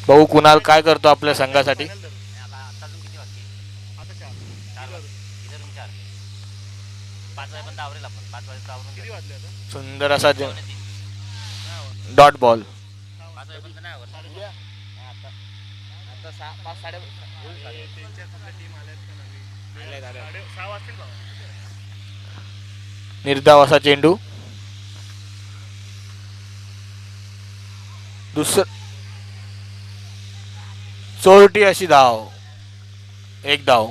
भाऊ कुणाल काय करतो आपल्या संघासाठी? सुंदर असा डॉट बॉल. निर्धाव असा चेंडू. दुसर चोरटी अशी धाव. एक धाव.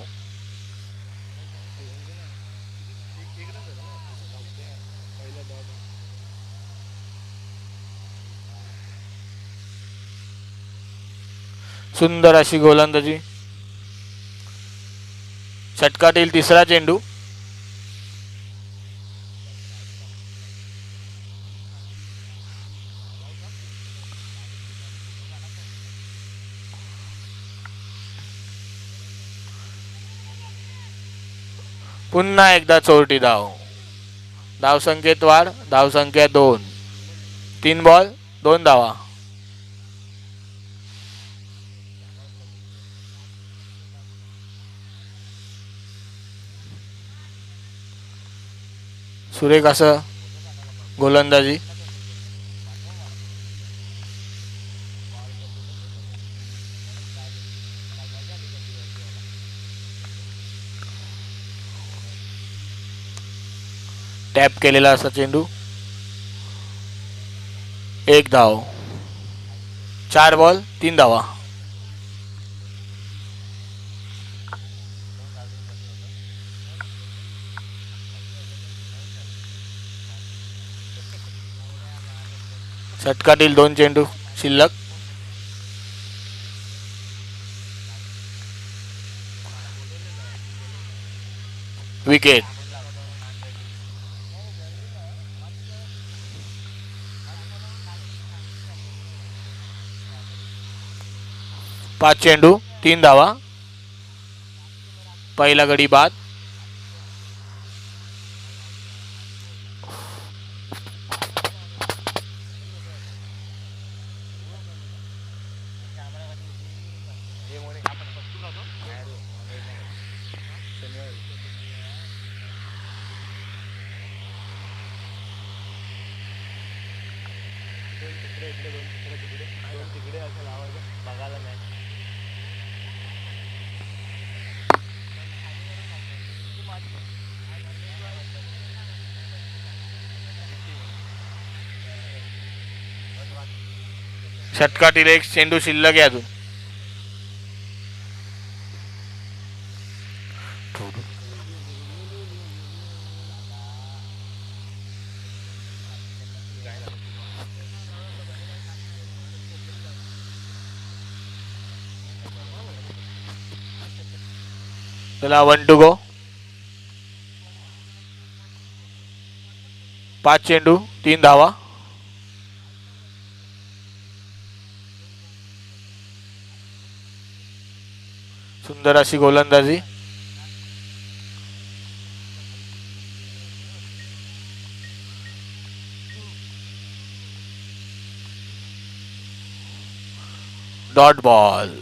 सुंदर अशी गोलंदाजी. षटकात येईल तिसरा चेंडू. पुन्हा एकदा चोरटी धाव. धावसंख्येत वाढ. धावसंख्या 2. 3 बॉल 2 धावा. सुरेख असं गोलंदाजी. टॅप केलेला असा चेंडू. एक धाव. 4 बॉल 3 धावा. षटकातील 2 चेंडू शिल्लक. विकेट. पाच चेंडू 3 धावा. पहिला गडी बाद. षटकातील 1 चेंडू शिल्लक आहे अजून. चला 1 टू गो. 5 चेंडू 3 धावा. सुंदर अशी गोलंदाजी. Dot ball.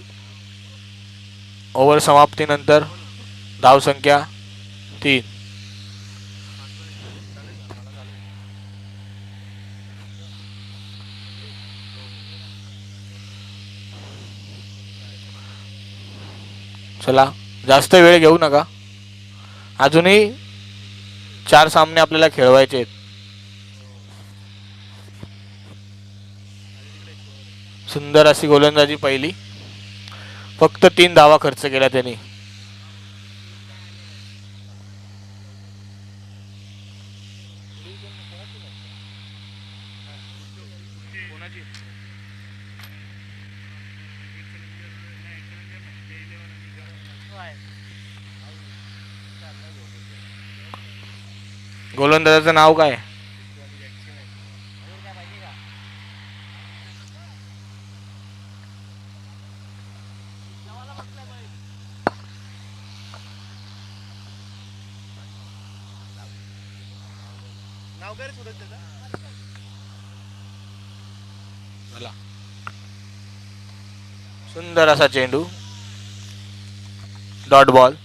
ओव्हर समाप्तीनंतर धावसंख्या 3. चला जास्त वेळ घेऊ नका. अजूनही 4 सामने आपल्याला खेळवायचे आहेत. सुंदर अशी गोलंदाजी पहिली. फक्त 3 धावा खर्च केला त्यांनी. गोलंदाजाचं नाव काय? सुंदर असा चेंडू, डॉट बॉल.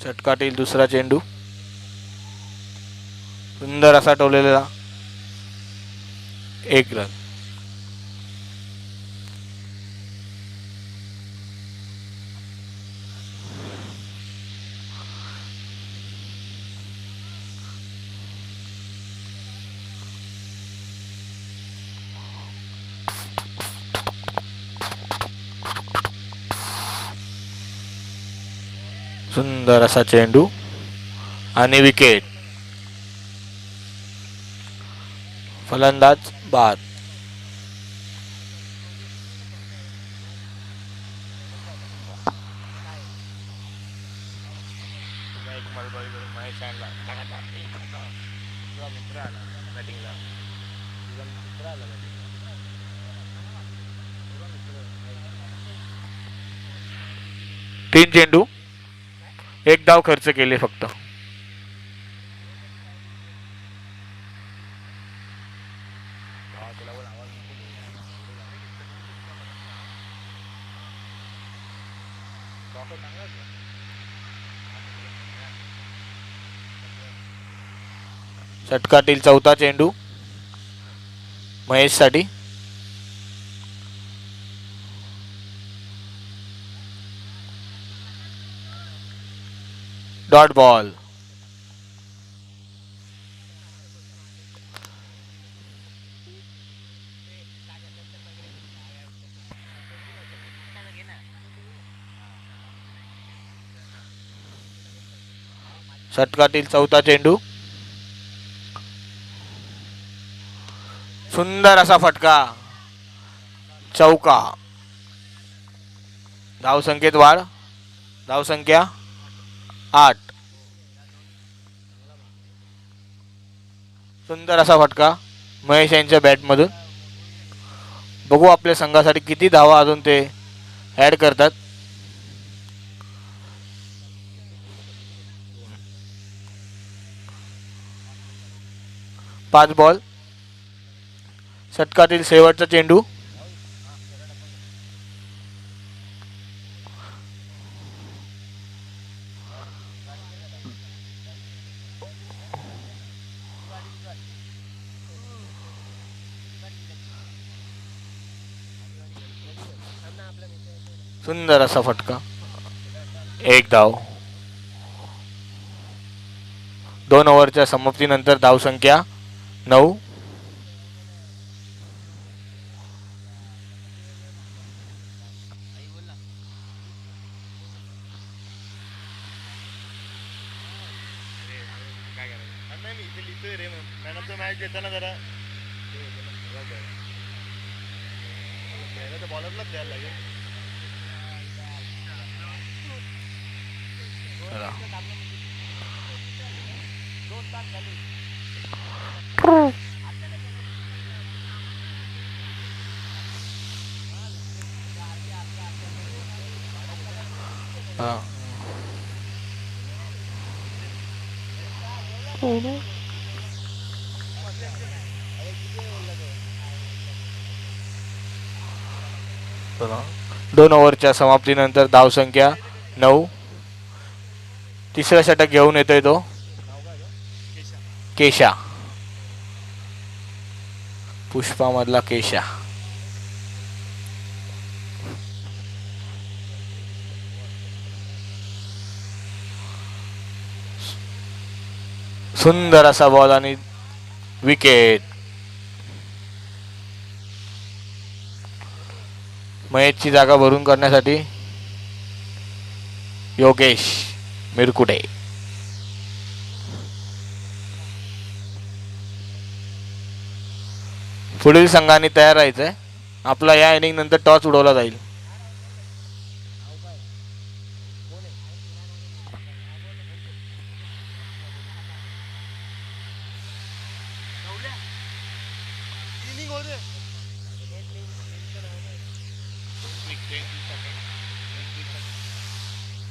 षटकात येईल दुसरा चेंडू, सुंदर असा टोलेला, 1 रन. सुंदर असा चेंडू आणि विकेट. फलंदाज बाद. तीन चेंडू, 1 धाव खर्च केले फक्त. षटकातील चौथा चेंडू महेशसाठी, डॉट बॉल. षटकातील चौथा चेंडू, सुंदर असा फटका, चौका. धावसंख्येत वाढ, धावसंख्या 8. सुंदर असा फटका महेश यांच्या बॅटमधून. बघू आपल्या संघासाठी किती धावा अजून ते ॲड करतात. पाच बॉल. षटकातील शेवटचा चेंडू, सुंदर असा फटका, 1 धाव. 2 ओव्हरच्या समाप्तीनंतर धावसंख्या 9. दोन ओव्हरच्या समाप्तीनंतर धावसंख्या 9. तिसरा षटक घेऊन येतोय तो केशा, पुष्पामधला केशा. सुंदर असा बॉल आणि विकेट. महेशची जागा भरून करण्यासाठी योगेश मिरकुटे. पुढील संघाने तयार राहायचंय. आपला या इनिंग नंतर टॉस उडवला जाईल.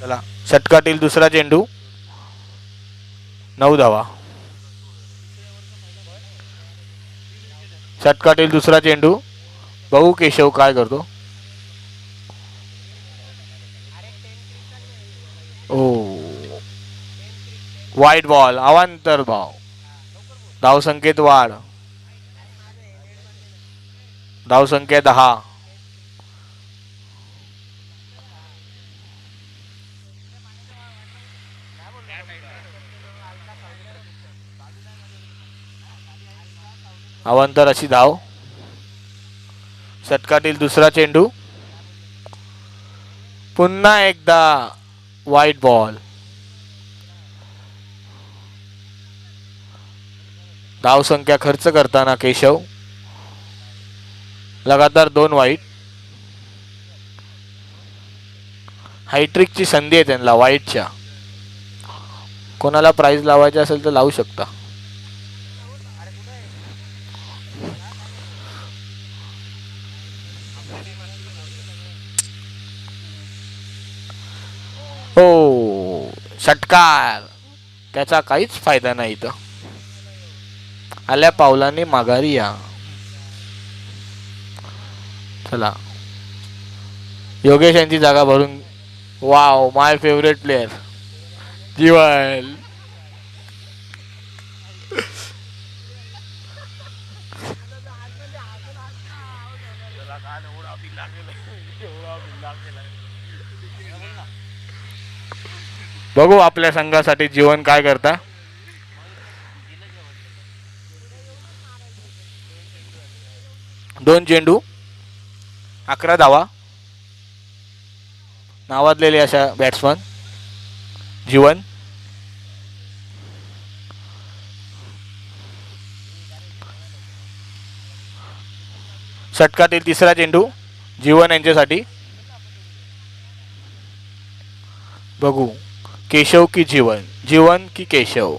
चला, षटकातील दुसरा चेंडू, 9 धावा. षटकातील दुसरा चेंडू. बघू केशव काय करतो. ओ वाईट बॉल, अवांतर भाव. धावसंख्येत वाढ. धावसंख्या 10. अवांतर अशी धाव. षटकातील दुसरा चेंडू. पुन्हा एकदा वाईट बॉल. धावसंख्या खर्च करताना केशव. लगातार 2 वाईट. हायट्रिकची संधी आहे त्यांना वाईटच्या. कोणाला प्राइज लावायचे असेल तर लावू शकता. हो षटकार. त्याचा काहीच फायदा नाही इथं. आल्या पावलाने माघारी या. चला योगेश यांची जागा भरून. वाव माय फेवरेट प्लेयर जीवन. बघू आपल्या संघासाठी जीवन काय करता. दोन चेंडू 11 धावा. नावाजलेले अशा बॅट्समन जीवन. षटकातील तिसरा चेंडू जीवन यांच्यासाठी. बघू केशव की जीवन, जीवन की केशव.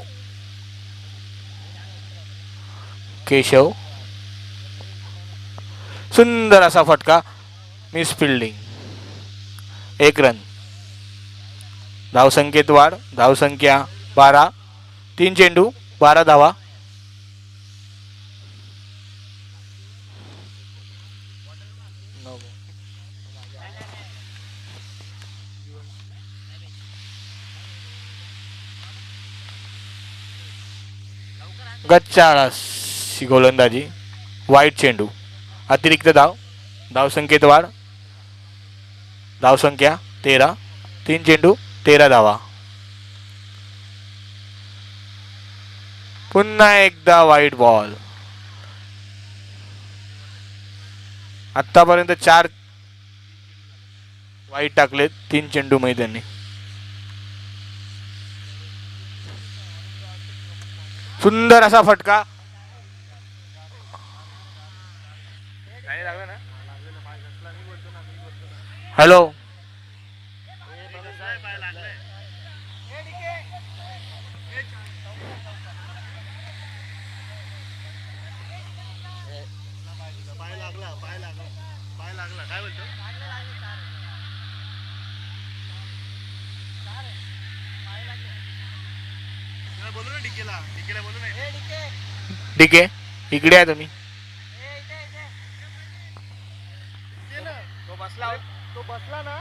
केशव. सुंदर असा फटका. Miss fielding. 1 रन. धावसंख्येत वाढ. धावसंख्या 12. 3 चेंडू 12 धावा. गच्चाळाशी गोलंदाजी. वाईट चेंडू. अतिरिक्त धाव. धावसंख्येत वाढ. धावसंख्या 13. 3 चेंडू 13 धावा. पुन्हा एकदा वाईट बॉल. आतापर्यंत 4 वाईट टाकलेत 3 चेंडू मध्ये त्यांनी. सुंदर असा फटका. हॅलो. ठीक आहे इकडे आहे तुम्ही. तो बसला ना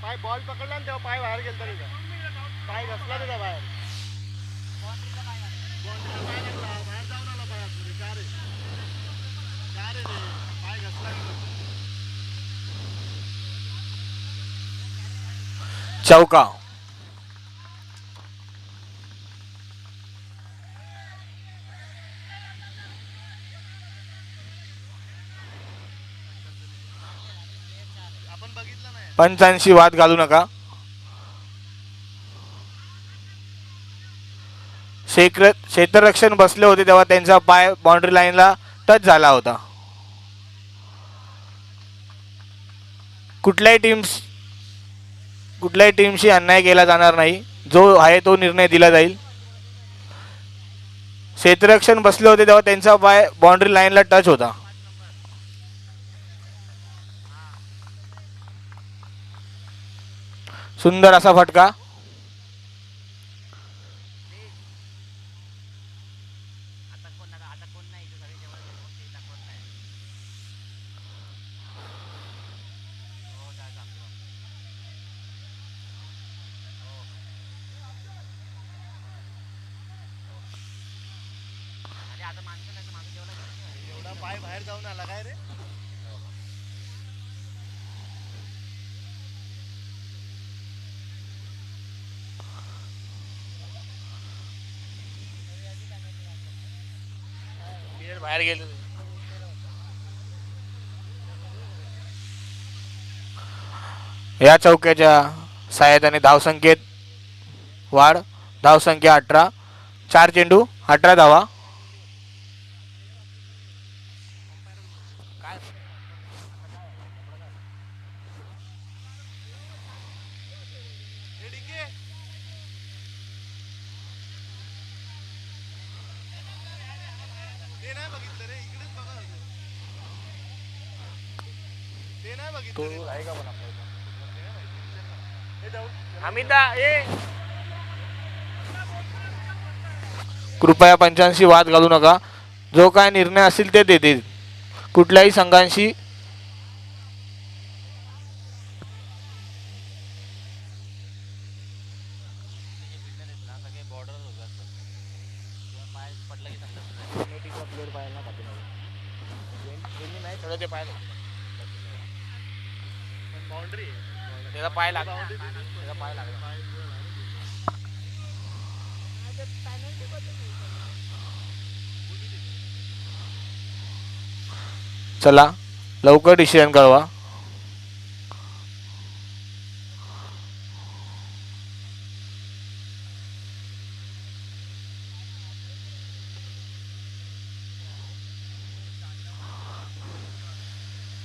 पाय बॉल पकडला तेव्हा पाय बाहेर गेलता त्याचा. पाय घसला त्याचा बाहेर. बाहेर जाऊन आला पाय घसला. चौका. पंचांशी वाद घालू नका. क्षेत्ररक्षण बसले होते तेव्हा त्यांचा पाय बाउंड्री लाईनला टच झाला होता. कुठल्याही टीमशी अन्याय केला जाणार नाही. जो आहे तो निर्णय दिला जाईल. क्षेत्ररक्षण बसले होते तेव्हा त्यांचा पाय बाउंड्री लाईनला टच होता. सुंदर असा फटका. एवढा पाय बाहेर जाऊन आला काय रे? बाहेर गेलो. या चौक्याच्या सहाय्याने धावसंख्येत वाढ. धावसंख्या 18. 4 चेंडू 18 धावा. ते नाही बघितलं रे, इकडेच बघा. ते नाही बघितलं रे. आहे का पण हे जाऊ. अमिता ए कृपया पंचांशी वाद घालू नका. जो काय निर्णय असेल ते देतील. कुठल्याही संघांशी बाउंड्री त्याचा पाय लागला. त्याचा पाय लागला. चला लवकर डिसिजन कळवा.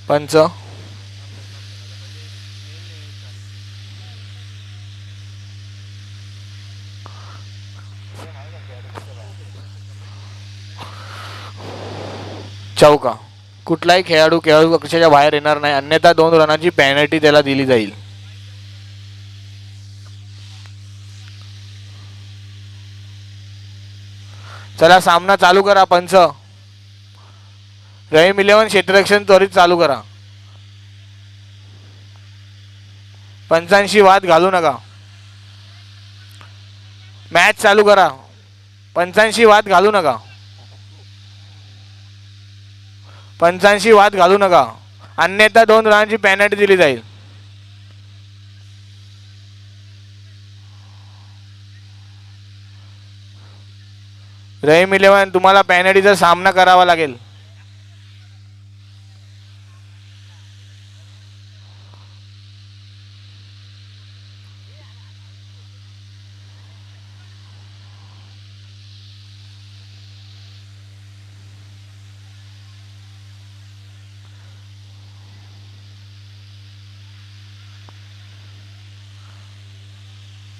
पंच चौका. कुठलाही खेळाडू कक्षाच्या बाहेर येणार नाही, अन्यथा 2 रनाची पेनल्टी त्याला दिली जाईल. चला सामना चालू करा. पंच रहीम 11 क्षेत्ररक्षण त्वरित चालू करा. पंचांशी वाद घालू नका. मॅच चालू करा. पंचांशी वाद घालू नका. पंचांशी वाद घालू नका, अन्यथा 2 रनाची पेनल्टी दिली जाईल. रहीम 11 तुम्हाला पेनल्टीचा सामना करावा लागेल.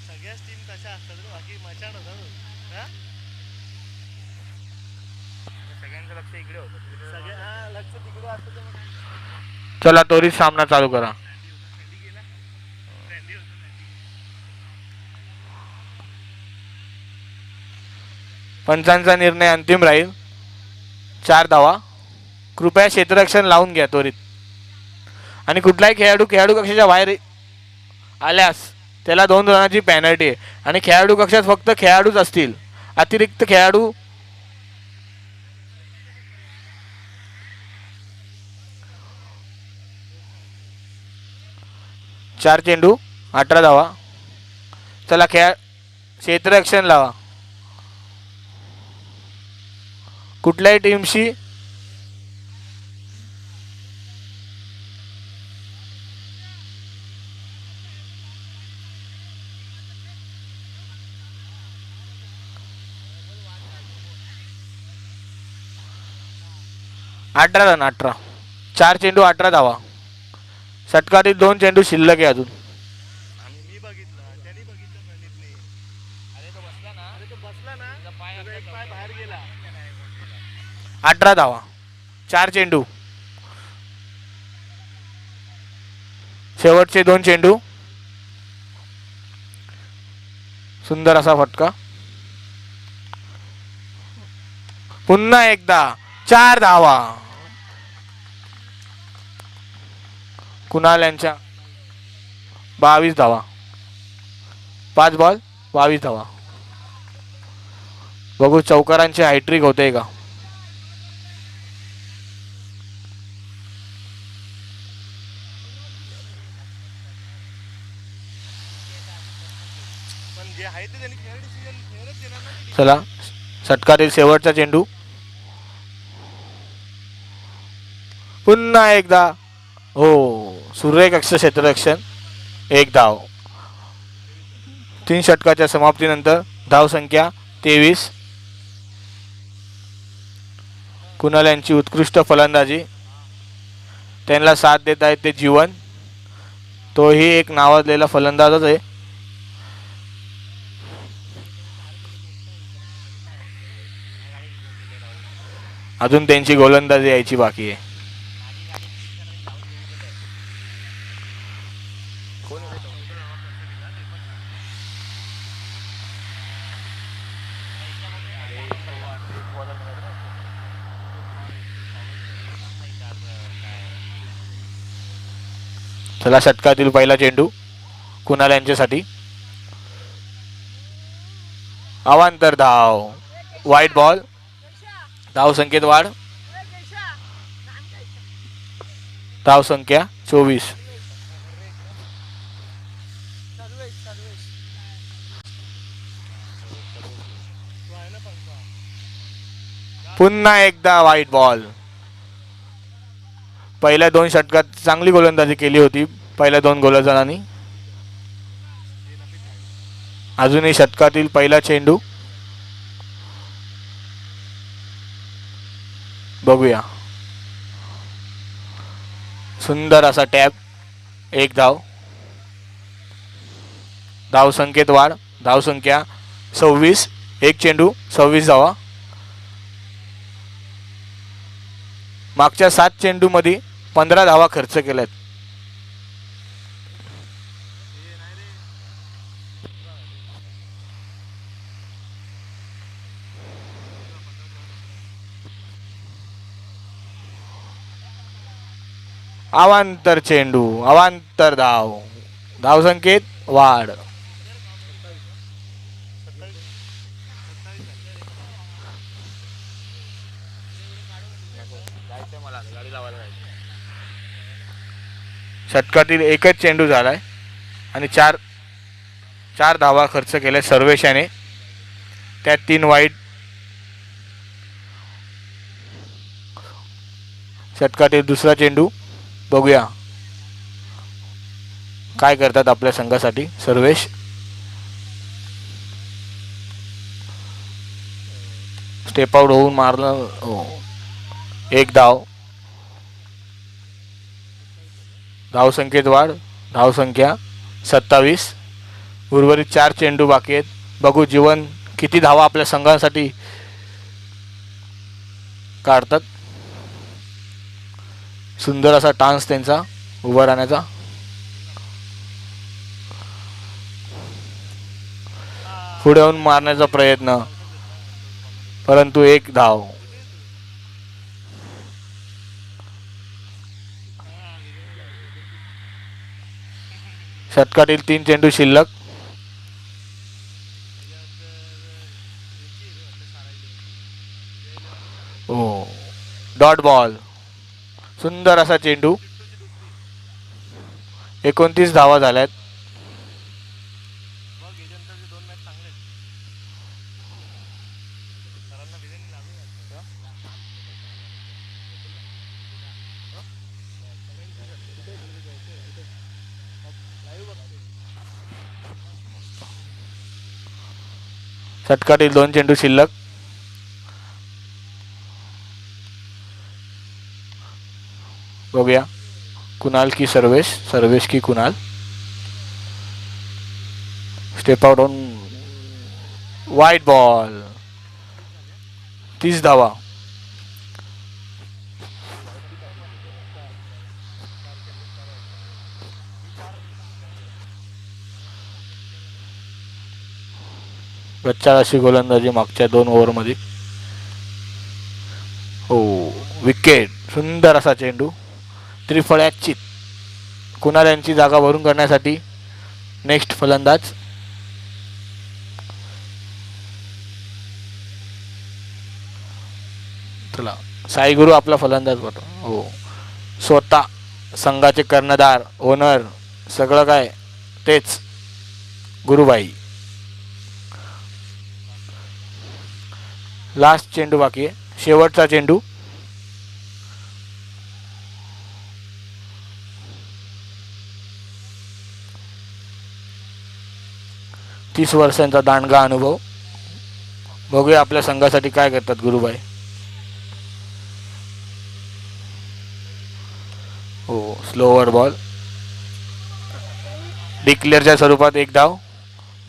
सगळ्याच टीम तशा असतात रे, बाकी मचाण होतं. हा सगळ्यांचं लक्ष इकडे होतं. सगळे हा लक्ष तिकडे असतं तर मग चला त्वरित सामना चालू करा. पंचांचा निर्णय अंतिम राहील. 4 धावा. कृपया क्षेत्ररक्षण लावून घ्या त्वरित. आणि कुठलाही खेळाडू कक्षाच्या बाहेर आल्यास त्याला 2 रनाची पेनल्टी आहे. आणि खेळाडू कक्षात फक्त खेळाडूच असतील. अतिरिक्त खेळाडू 4 चेंडू 18 धावा. चला क्षेत्ररक्षण लावा. कुठल्याही टीमशी अठरा रन 18. 4 चेंडू 18 धावा. षटकातील 2 चेंडू शिल्लक आहे अजून. मी बघितलं, त्यांनी बघितलं प्रणितने. अरे तो बसला ना, त्याचा एक पाय बाहेर गेला. 18 धावा. 4 चेंडू. शेवटचे 2 चेंडू. सुंदर असा फटका. पुन्हा एकदा 4 धावा. कुणाल यांच्या 22 धावा. 5 बॉल 22 धावा. बघू चौकारांची हॅट्रिक होते का. चला षटकातील शेवटचा चेंडू. पुन्हा एकदा हो, सुरेख क्षेत्ररक्षण. एक धाव. 3 षटकाच्या समाप्तीनंतर धावसंख्या 23. कुणाल यांची उत्कृष्ट फलंदाजी, त्यांना साथ देत आहेत ते जीवन, तोही एक नावाजलेला फलंदाजच आहे. अजून त्यांची गोलंदाजी यायची बाकी आहे. चला षटकातील पहिला चेंडू कुणाल यांच्यासाठी. अवांतर धाव. वाईट बॉल. धाव संख्येत वाढ. धाव संख्या 24. पुन्हा एकदा वाईट बॉल. पहिल्या 2 षटकात चांगली गोलंदाजी केली होती पहिल्या 2 गोलंदाजांनी. अजूनही षटकातील पहिला चेंडू बघूया. सुंदर असा टॅप. एक धाव. धाव संख्येत वाढ. धाव संख्या 26. एक चेंडू 26 धावा. मागच्या 7 चेंडू मध्ये 15 धावा खर्च केल्यात. अवांतर चेंडू. अवांतर धाव. धाव संख्येत वाढ. षटकातील एकच चेंडू झालाय आणि 4 धावा खर्च केल्या सर्वेशाने, त्यात 3 वाईट. षटकातील दुसरा चेंडू बघूया काय करतात आपल्या संघासाठी सर्वेश. स्टेप आउट होऊन मारलं. एक धाव. धाव संख्येत वाढ. धाव संख्या 27. उर्वरित 4 चेंडू बाकी आहेत. बघू जीवन किती धावा आपल्या संघासाठी काढतात. सुंदर असा टान्स त्यांचा उभा राहण्याचा. पुढे येऊन मारण्याचा प्रयत्न, परंतु एक धाव. षटकातील 3 चेंडू शिल्लक. ओ, डॉट बॉल. सुंदर असा चेंडू. 29 धावा झाल्यात. षटकातील 2 चेंडू शिल्लक. बघूया कुणाल की सर्वेश. सर्वेश की कुणाल. स्टेप आउट ऑन वाईट बॉल. 30 धावा. गच्चा अशी गोलंदाजी मागच्या 2 ओव्हरमध्ये. हो, विकेट. सुंदर असा चेंडू. त्रिफळ्याची. कुणाल यांची जागा भरून करण्यासाठी नेक्स्ट फलंदाज. चला साई गुरु आपला फलंदाज बघतो. हो, स्वतः संघाचे कर्णधार, ओनर, सगळं काय तेच गुरुबाई. लास्ट चेंडू बाकी आहे, शेवटचा चेंडू. तीस वर्षांचा दांडगा अनुभव. बघूया आपल्या संघासाठी काय करतात गुरुबाई. हो, स्लोवर बॉल. डिक्लेअरच्या स्वरूपात एक धाव.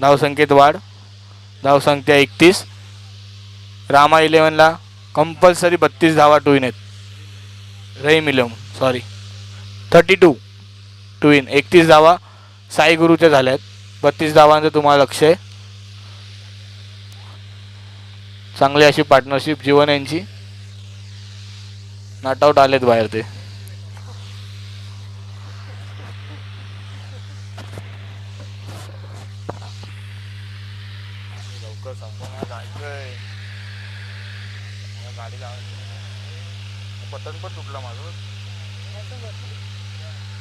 धावसंख्येत वाढ. धावसंख्या 31. रामा 11ला कंपल्सरी 32 धावा टू इन आहेत. Rahim 11 sorry 32 to in. 31 धावा साई गुरुच्या झाल्या आहेत. 32 धावांचं तुम्हाला लक्ष आहे. चांगली अशी पार्टनरशिप जीवन यांची. नॉट आउट आलेत बाहेर ते. लवकर संपवणार जायचंय. गाडी लावायची. पतंग पण तुटला माझं.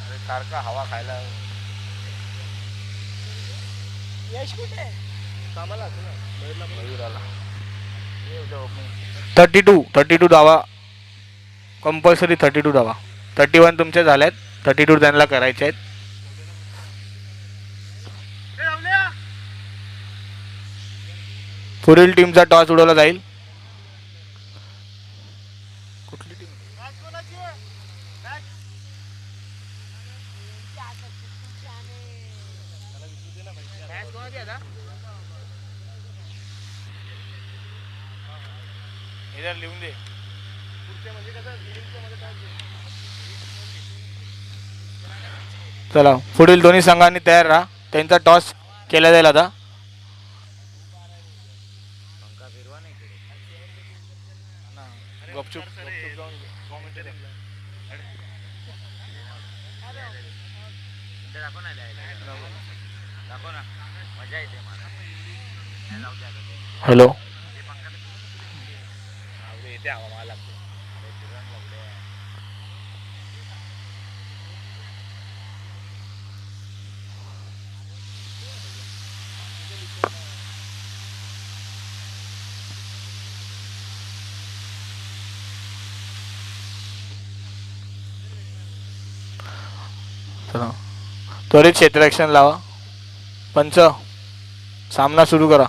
अरे सारखा हवा खायला. यश कुठे कामाला असतो ना. मयूर आला. 32 धावा कंपल्सरी. 32 धावा. 31 तुमच्या झाल्यात. 32 त्यांना करायचे आहेत. पुढील टीमचा टॉस उडवला जाईल. कुठली टीम? लिहून दे. चला पुढील दोन्ही संघांनी तयार राहा. त्यांचा टॉस केला जाईल आता. गपचूप हॅलो. त्वरित क्षेत्ररक्षण लावा. पंच सामना सुरू करा.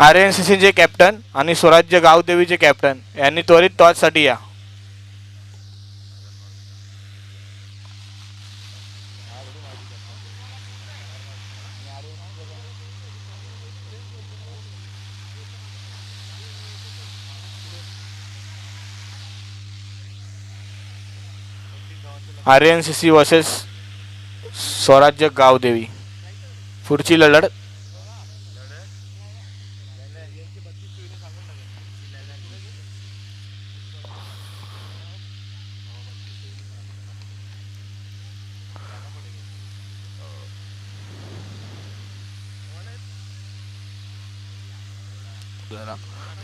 RNCCचे कॅप्टन आणि स्वराज्य गावदेवीचे कॅप्टन यांनी त्वरित टॉससाठी या. RNCC वर्सेस स्वराज्य गावदेवी. पुढची लढत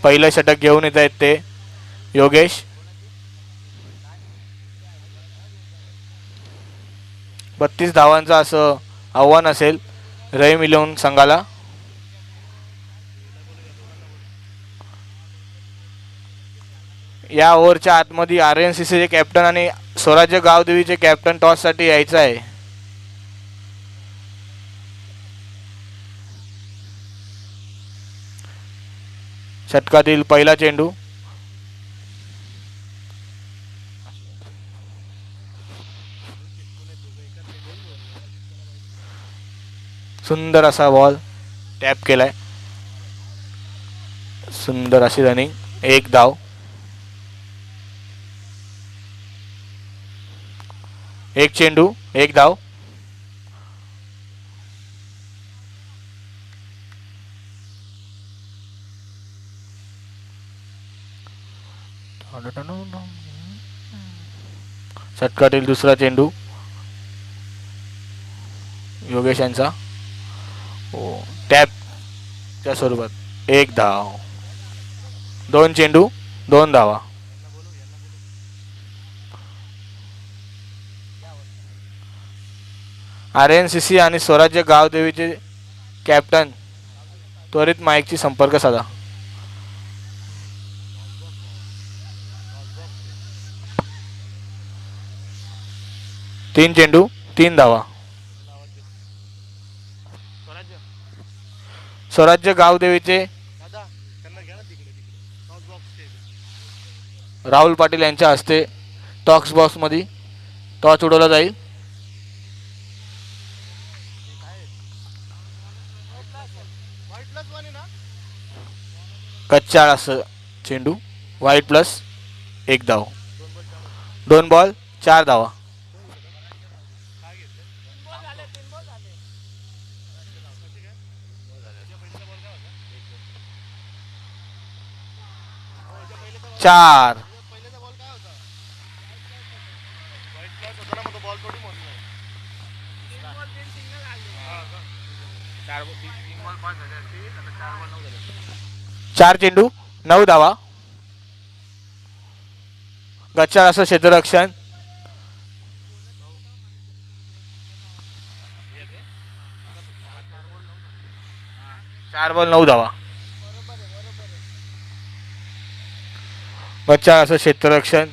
पहिलं षटक घेऊन येत आहेत ते योगेश. 32 धावांचं असं आव्हान असेल रहीम 11 संघाला. या ओव्हरच्या आतमध्ये RNCCचे कॅप्टन आणि स्वराज्य गावदेवीचे कॅप्टन टॉससाठी यायचं आहे. षटकातील पहिला चेंडू. सुंदर असा बॉल टॅप केलाय. सुंदर अशी रनिंग. एक धाव. एक चेंडू एक धाव. षटकातील दुसरा चेंडू योगेश यांचा. हो, टॅपच्या स्वरूपात 1 धाव. 2 चेंडू 2 धावा. RNCC आणि स्वराज्य गावदेवीचे कॅप्टन त्वरित माईकची संपर्क साधा. 3 चेंडू 3 धावा. स्वराज्य गावदेवीचे राहुल पाटील यांच्या हस्ते टॉक्स बॉक्स मध्ये टॉस उडवला जाईल. कच्चा असं चेंडू वाईट प्लस 1 धाव. 2 बॉल 4 धावा. चार. चार चेंडू 9 धावा. गच्चा असं क्षेत्ररक्षण. 4 बॉल 9 धावा. गच्चा असं क्षेत्ररक्षण.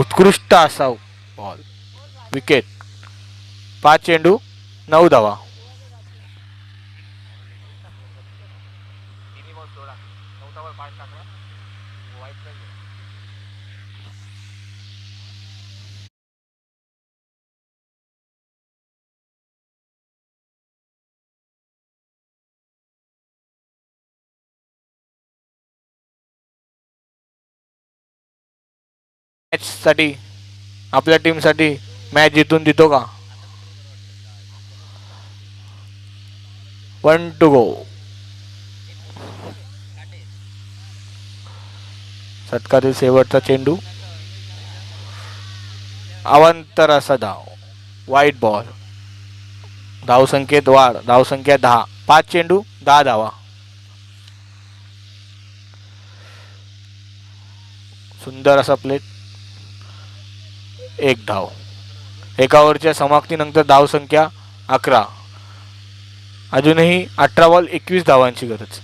उत्कृष्ट असा बॉल. विकेट. 5 चेंडू 9 धावा. मॅच साठी आपल्या टीम साठी मॅच जिंकून देतो का? 1 to go. षटकातील शेवटचा चेंडू अवांतर असा धाव. वाईट बॉल. धाव संख्येत वाढ. धाव संख्या 10. 5 चेंडू 10 धावा. सुंदर असा प्लेट. 1 धाव. एका ओव्हरच्या समाप्तीनंतर धाव संख्या 11. अजूनही 18 बॉल 21 धावांची गरज.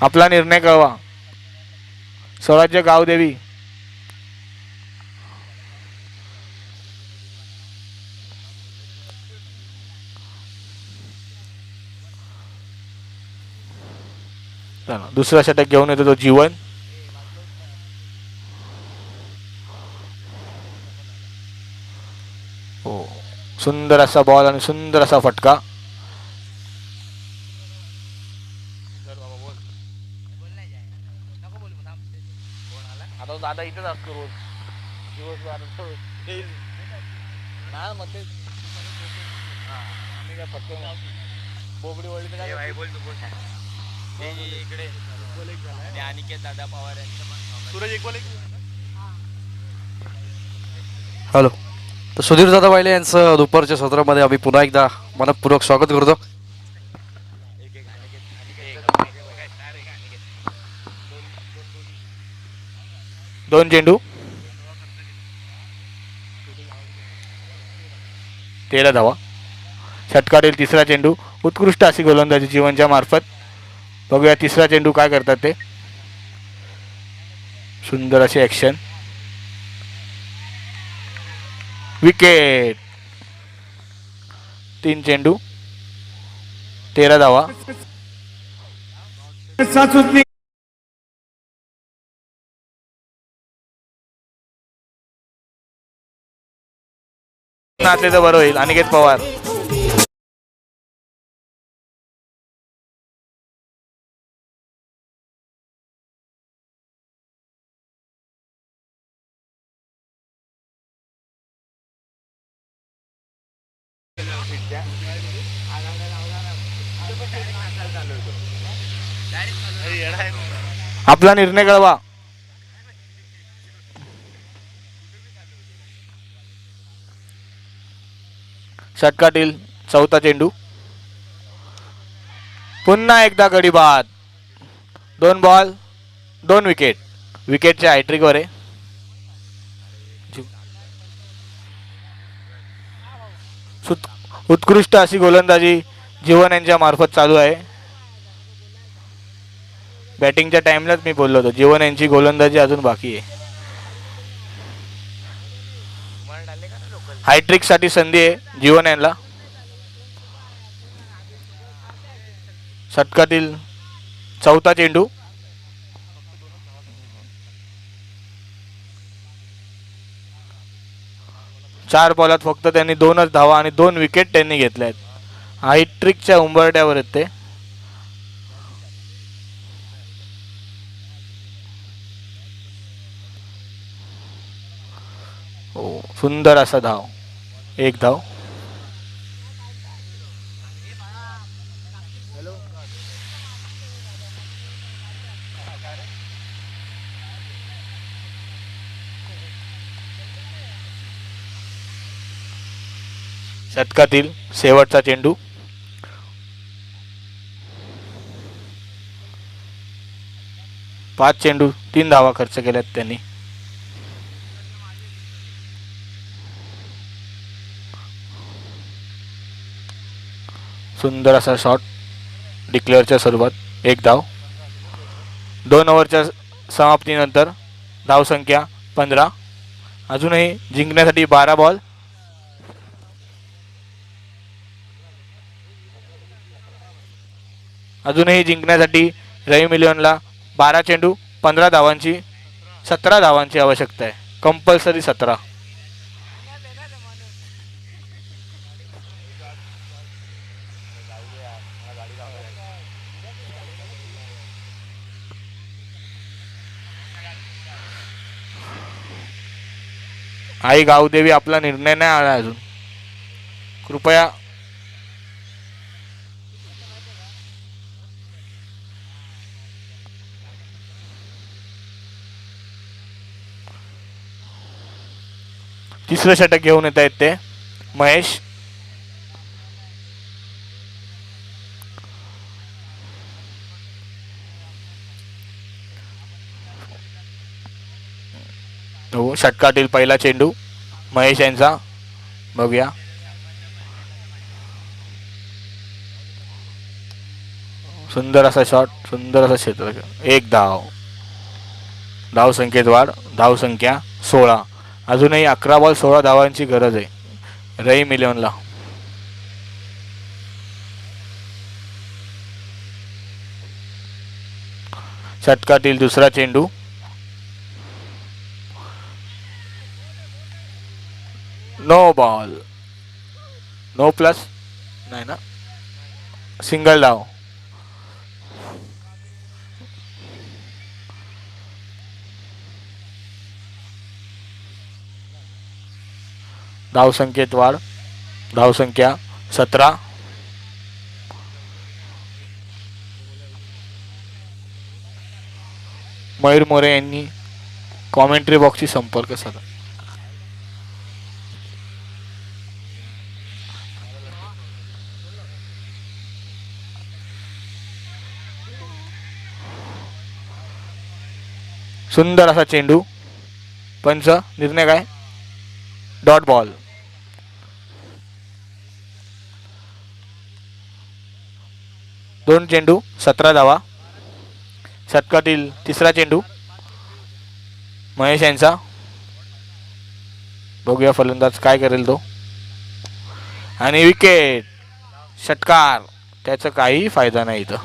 आपला निर्णय कळवा. स्वराज्य गावदेवी दुसरा षटक घेऊन येतो तो जीवन. हो, सुंदर असा बॉल आणि सुंदर असा फटका. आता दादा इथेच असतो रोज दिवसभर. बोबडी वळली तर काय इकडे अनिकेत दादा पवार यांचं सूरज एक बॉल. हॅलो. तर सुधीर दादा वाहिले यांचं दुपारच्या सत्रामध्ये आम्ही पुन्हा एकदा मनपूर्वक स्वागत करतो. दोन चेंडू 13 धावा. षटकातील तिसरा चेंडू. उत्कृष्ट अशी गोलंदाजी जीवनच्या मार्फत. बघूया तिसरा चेंडू काय करतात ते. सुंदर अशी ॲक्शन. विकेट. 3 चेंडू 13 धावा. नाचले तर बरं होईल. अनिकेत पवार. आपला निर्णय कळवा. षटकातील चौथा चेंडू. पुन्हा एकदा गडी बाद. 2 बॉल 2 विकेट. विकेटच्या हॅट्रिकवर आहे. उत्कृष्ट अशी गोलंदाजी जीवन यांच्या मार्फत चालू आहे. बॅटिंगच्या टाइमलाच मी बोललो होतो जीवन यांची गोलंदाजी अजून बाकी आहे. हायट्रिक साठी संधी आहे जीवन यांना. षटकातील चौथा चेंडू. चार बॉलात फक्त त्यांनी 2च धावा आणि 2 विकेट त्यांनी घेतल्या आहेत. हायट्रिकच्या उंबरट्यावर आहेत ते. सुंदर असा धाव. 1 धाव. षटकातील शेवटचा चेंडू. पाच चेंडू 3 धावा खर्च केल्यात त्यांनी. सुंदर असा शॉट डिक्लेअरच्या स्वरूपात. 1 धाव. 2 ओव्हरच्या समाप्तीनंतर धावसंख्या 15. अजूनही जिंकण्यासाठी 12 बॉल. अजूनही जिंकण्यासाठी रवी मिलियनला 12 चेंडू 15 धावांची 17 धावांची आवश्यकता आहे. कंपल्सरी 17. आई गावदेवी आपला निर्णय नाही आला अजून. कृपया तिसरं षटक घेऊन येत आहेत ते महेश. हो, षटकातील पहिला चेंडू महेश यांचा. बघूया. सुंदर असा शॉट. सुंदर असा क्षेत्र. 1 धाव. धाव संख्येत वाढ. धाव संख्या 16. अजूनही 11 बॉल 16 धावांची गरज आहे रवी मिलियनला. षटकातील दुसरा चेंडू. No ball. नो प्लस नाही ना. सिंगल धाव. धाव संख्येत वाढ. धाव संख्या 17. मयूर मोरे यांनी कॉमेंट्री बॉक्सशी संपर्क साधा. सुंदर असा चेंडू. पंच निर्णय काय? Dot ball. दोन चेंडू 17 धावा. षटकातील तिसरा चेंडू महेश यांचा. बघूया फलंदाज काय करेल तो. आणि विकेट. षटकार त्याचा काही फायदा नाही इथं.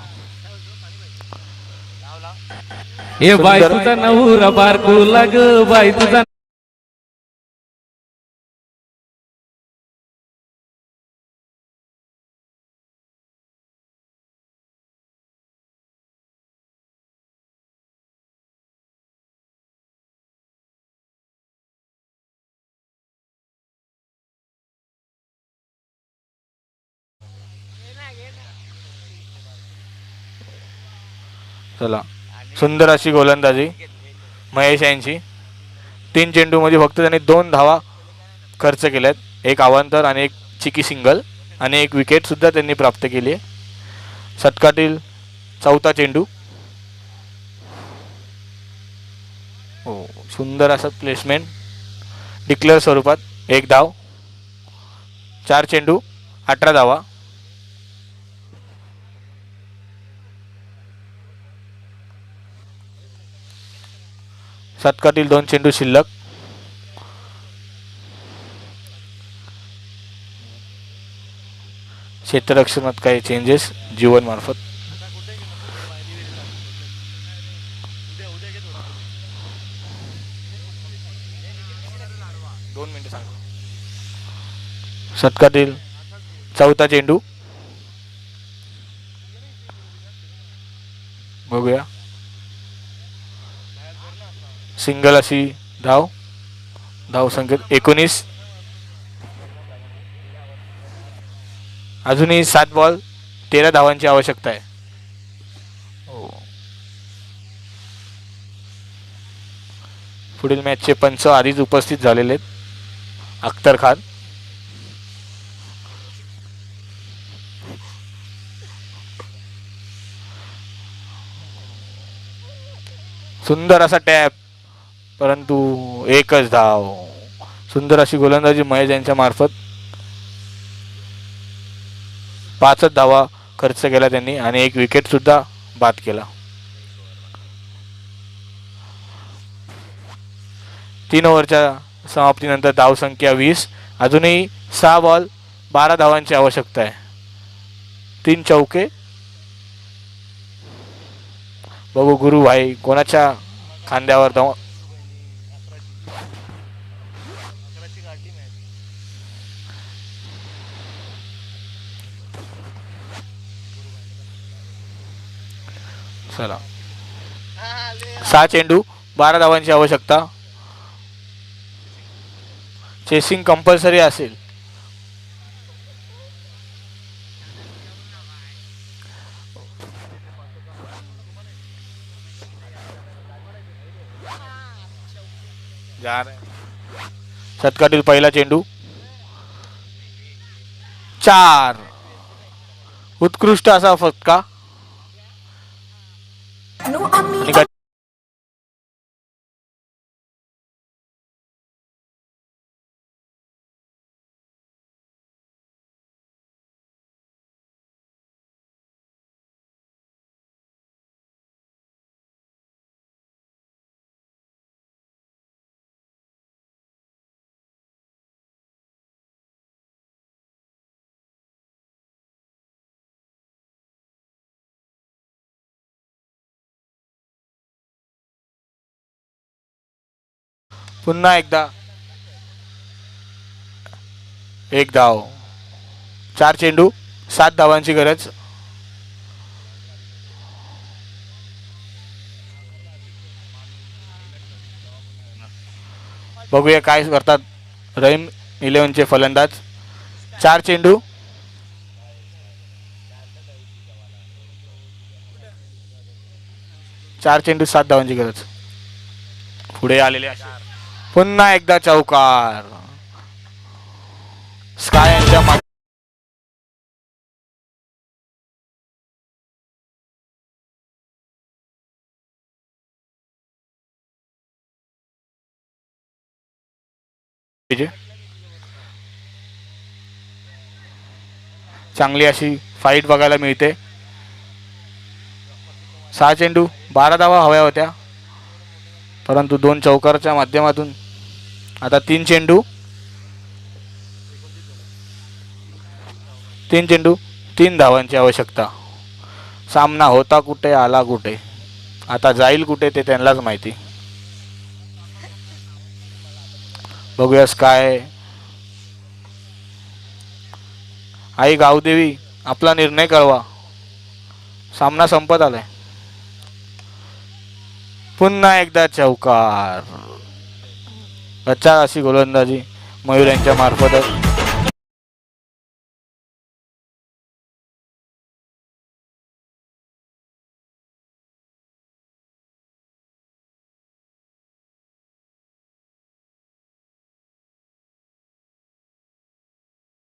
ए बाय तुझा नवरा बारको लाग बाय तुझा चला, सुंदर अशी गोलंदाजी महेश यांची. 3 चेंडूमध्ये फक्त त्यांनी 2 धावा खर्च केल्यात, एक अवांतर आणि एक चिकी सिंगल, आणि एक विकेट सुद्धा त्यांनी प्राप्त केली आहे. षटकातील चौथा चेंडू. हो, सुंदर असं प्लेसमेंट डिक्लेअर स्वरूपात. 1 धाव, 4 चेंडू, 18 धावा. षटकातील 2 चेंडू शिल्लक. क्षेत्ररक्षणात काही चेंजेस जीवन मार्फत. षटकातील चौथा चेंडू. बघूया, सिंगल अशी धाव. धाव संख्येत 19. अजूनही 7 बॉल 13 धावांची आवश्यकता आहे. पुढील मॅचचे पंच आधीच उपस्थित झालेले आहेत. अख्तर खान, सुंदर असा टॅप, परंतु एकच धाव. सुंदर अशी गोलंदाजी महेश यांच्या मार्फत. 5 धावा खर्च केला त्यांनी आणि एक विकेट सुद्धा बाद केला. 3 ओव्हरच्या समाप्तीनंतर धावसंख्या 20. अजूनही 6 बॉल 12 धावांची आवश्यकता आहे. 3 चौके. बघू गुरु भाई कोणाच्या खांद्यावर धाव. चला, 6 चेंडू 12 धावांची आवश्यकता. चेसिंग कंपल्सरी असेल. षटकातील पहिला चेंडू. 4. उत्कृष्ट असा फटका. पुन्हा एकदा 1 धाव. 4 चेंडू 7 धावांची गरज. बघूया काय करतात रहीम 11चे फलंदाज. 4 चेंडू 7 धावांची गरज. पुढे आलेले पुन्हा एकदा चौकार. स्काय यांच्या चांगली अशी फाईट बघायला मिळते. 6 चेंडू 12 धावा हव्या होत्या, परंतु 2 चौकारच्या माध्यमातून आता 3 चेंडू 3 धावांची आवश्यकता. सामना होता कुठे आला कुठे, आता जाईल कुठे ते त्यांनाच माहिती. बघूयास काय. आई गावदेवी आपला निर्णय कळवा. सामना संपत आलाय. पुन्हा एकदा चौकार. अच्छा अशी गोलंदाजी मयूर यांच्या मार्फत